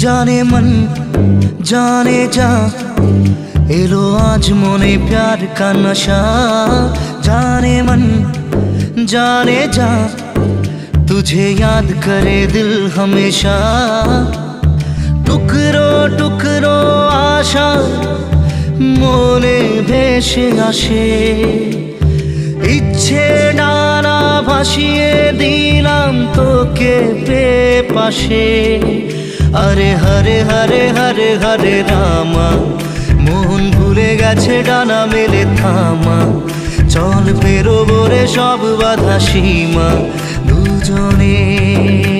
जाने मन जाने जा, एलो आज मोने प्यार का नशा। जाने मन जाने जा, तुझे याद करे दिल हमेशा। टुकरो टुकरो आशा मोने भेসে আসে, ইচ্ছে ডানা ভাসিয়ে দিলাম তোকে পেয়ে পাশে। আরে হরে হরে হরে হরে রামা, মন ভুলে গেছে ডানা মেলে থামা। চল পেরোবো রে সব বাধা সীমা দুজনে।